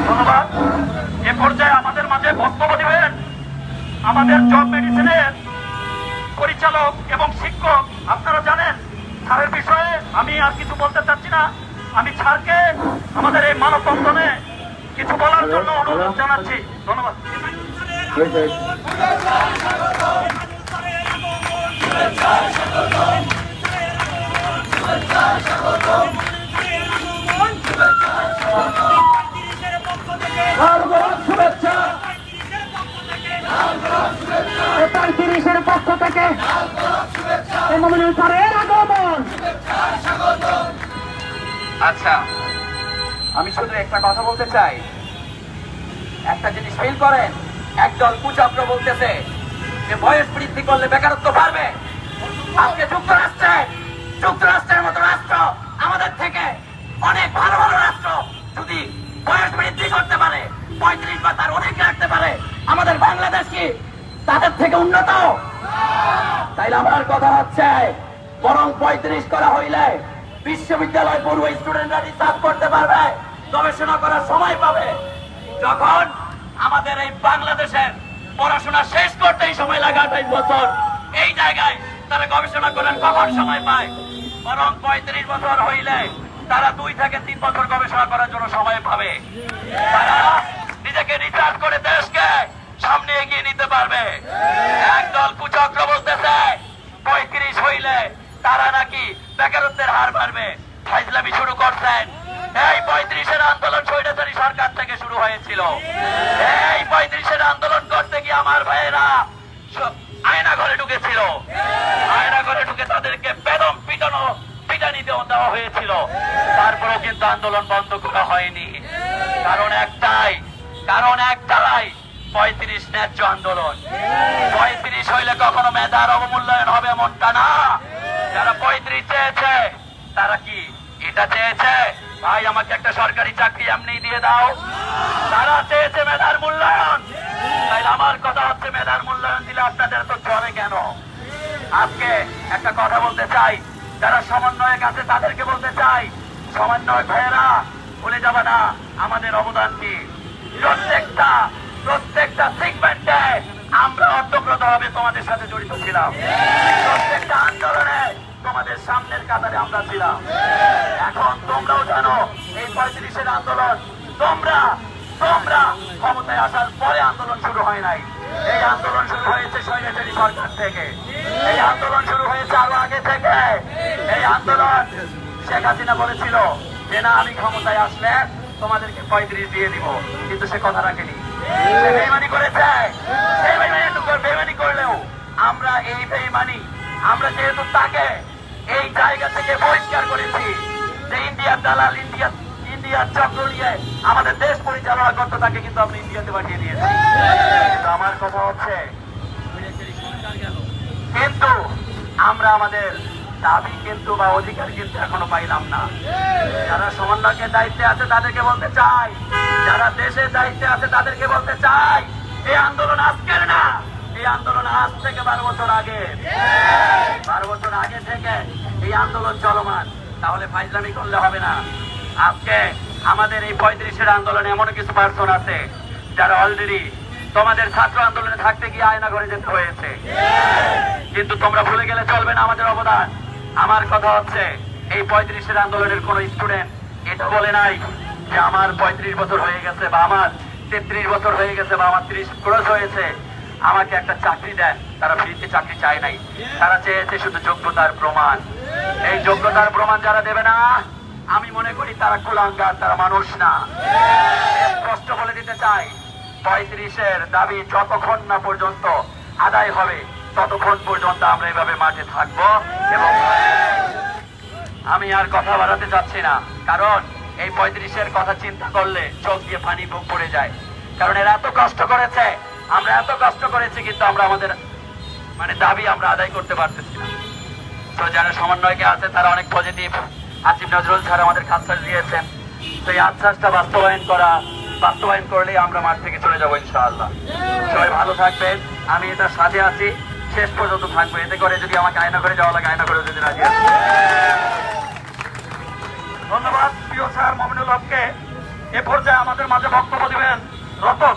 ধন্যবাদ। এ পর্যায়ে আমাদের মাঝে বক্তব্য দিবেন আমাদের জব মেডিসিনের পরিচালক এবং শিক্ষক। আপনারা জানেন স্যারের বিষয়ে আমি আর কিছু বলতে চাচ্ছি না। আমি স্যারকে আমাদের এই মানববন্ধনে কিছু বলার জন্য অনুরোধ জানাচ্ছি। ধন্যবাদ। পক্ষ থেকে আচ্ছা, আমি শুধু একটা কথা বলতে চাই। একটা জিনিস ফিল করেন, একদল কুচক্র বলতেছে যে বয়স বৃদ্ধি করলে বেকারত্ব বাড়বে। আজকে যুক্তরাষ্ট্রের মতো রাষ্ট্র আমাদের থেকে অনেক ভালো ভালো রাষ্ট্র যদি বয়স বৃদ্ধি করতে পারে, 35 বা তার অনেক রাখতে পারে, আমাদের বাংলাদেশ কি তাদের থেকে উন্নত? তাইলে আমার কথা হচ্ছে বরং 35 করা হইলে বিশ্ববিদ্যালয় পড়ুয়া স্টুডেন্টরা রিসার্চ করতে পারবে, গবেষণা করার সময় পাবে। যখন আমাদের এই বাংলাদেশের পড়াশোনা শেষ করতেই সময় লাগে 28 বছর, এই জায়গায় তারা গবেষণা করেন কখন সময় পায়? বরং 35 বছর হইলে তারা 2 থেকে 3 বছর গবেষণা করার জন্য সময় পাবে। তারা নিজেকে রিসার্চ করে দেশকে সামনে এগিয়ে নিতে পারবে। একদল কুচক্র বলতেছে 35 হইলে তারা নাকি বেকারত্বের হার বাড়বে। ফাইজলামি শুরু করছেন। এই 35-এর আন্দোলন স্বৈরাচারী সরকার থেকে শুরু হয়েছিল। এই 35-এর আন্দোলন করতে গিয়ে আমার ভাইয়েরা আয়না ঘরে ঢুকেছিল। আয়না ঘরে ঢুকে তাদেরকে বেদম পিটানি দেওয়া হয়েছিল। তারপরেও কিন্তু আন্দোলন বন্ধ করা হয়নি। কারণ একটাই 35 ন্যায্য আন্দোলন। 35 হইলে কখনো মেধার অবমূল্যায়ন হবে এমনটা না। যারা 35 চেয়েছে তারা কি এটা চেয়েছে ভাই আমাকে একটা সরকারি চাকরি এমনি দিয়ে দাও? তারা চেয়েছে মেধার মূল্যায়ন। তাই আমার কথা হচ্ছে মেধার মূল্যায়ন দিলে আপনাদের তো চলে কেন? আজকে একটা কথা বলতে চাই, যারা সমন্বয়ক আছে তাদেরকে বলতে চাই, সমন্বয়ক ভাইয়েরা ভুলে যাবে না আমাদের অবদান কি। প্রত্যেকটা সেগমেন্টে আমরা অর্থপ্রতভাবে তোমাদের সাথে জড়িত ছিলাম। প্রত্যেকটা আন্দোলনে তোমাদের সামনের কাতারে আমরা ছিলাম। এখন তোমরাও জানো এই 35-এর আন্দোলন তোমরা ক্ষমতায় আসার পরে আন্দোলন শুরু হয় নাই। এই আন্দোলন শুরু হয়েছে স্বৈরাচারী সরকার থেকে। এই আন্দোলন শুরু হয়েছে আরো আগে থেকে। এই আন্দোলন শেখ হাসিনা বলেছিল যে না আমি ক্ষমতায় আসলে তোমাদেরকে 35 দিয়ে দিব, কিন্তু সে কথা রাখেনি। সে বেইমানি করেছে। সেই বেইমানি করলেও আমরা এই বেইমানি আমরা যেহেতু তাকে এই জায়গা থেকে বহিষ্কার করেছি যে ইন্ডিয়ার দালাল, ইন্ডিয়ার চক্র নিয়ে আমাদের দেশ পরিচালনা করতে, তাকে কিন্তু আপনি ইন্ডিয়াতে পাঠিয়ে দিয়েছেন। কিন্তু আমার কথা হচ্ছে কিন্তু আমরা আমাদের দাবি কিন্তু বা অধিকার কিন্তু এখনো পাইলাম না। যারা সমন্বয়কের দায়িত্বে আছে তাদেরকে বলতে চাই, যারা দেশের দায়িত্বে আছে তাদেরকে বলতে চাই, এই আন্দোলন আজকের না, এই আন্দোলন আজ থেকে 12 বছর আগে। 12 বছর আগে থেকে এই আন্দোলন চলমান। তাহলে ফাইজলামি করলে হবে না। আজকে আমাদের এই 35-এর আন্দোলনে এমন কিছু পার্সন আছে যারা অলরেডি তোমাদের ছাত্র আন্দোলনে থাকতে গিয়ে আয়না ঘরে যেতে হয়েছে। কিন্তু তোমরা ভুলে গেলে চলবে না আমাদের অবদান। আমার কথা হচ্ছে এই 35-এর আন্দোলনের কোন স্টুডেন্ট এটা বলে নাই যে আমার 35 বছর হয়ে গেছে বা আমার 33 বছর হয়ে গেছে বা আমার 30 ক্রস হয়েছে, আমাকে একটা চাকরি দেন, তারা ফ্রিতে চাকরি চায় নাই, তারা চেয়েছে শুধু যোগ্যতার প্রমাণ। এই যোগ্যতার প্রমাণ যারা দেবে না, আমি মনে করি তারা কুলাঙ্গার, তারা মানুষ না। স্পষ্ট বলে দিতে চাই, 35-এর দাবি যতক্ষণ না পর্যন্ত আদায় হবে ততক্ষণ পর্যন্ত আমরা এভাবে মাঠে থাকবো। এবং আমি আর কথা বাড়াতে চাচ্ছি না, কারণ এই 35-এর কথা চিন্তা করলে চোখ দিয়ে পানি পড়ে যায়। কারণ এরা এত কষ্ট করেছে, আমরা এত কষ্ট করেছি, কিন্তু আমরা আমাদের দাবি আমরা আদায় করতে পারতেছি না। তো যারা সমন্বয়কে আছে তারা অনেক পজিটিভ। আসিফ নজরুল স্যার আমাদের আশ্বাস দিয়েছেন, তো এই আশ্বাসটা বাস্তবায়ন করলেই আমরা মাঠ থেকে চলে যাবো ইনশাআল্লাহ। সবাই ভালো থাকবেন, আমি এটার সাথে আছি, শেষ পর্যন্ত থাকবো। এতে করে যদি আমাকে আয়না করে যাওয়া লাগে আয়না করে যদি রাজি আছি। ধন্যবাদ প্রিয় স্যার মমিনুল হককে। এ পর্যায়ে আমাদের মাঝে বক্তব্য দিবেন রতন।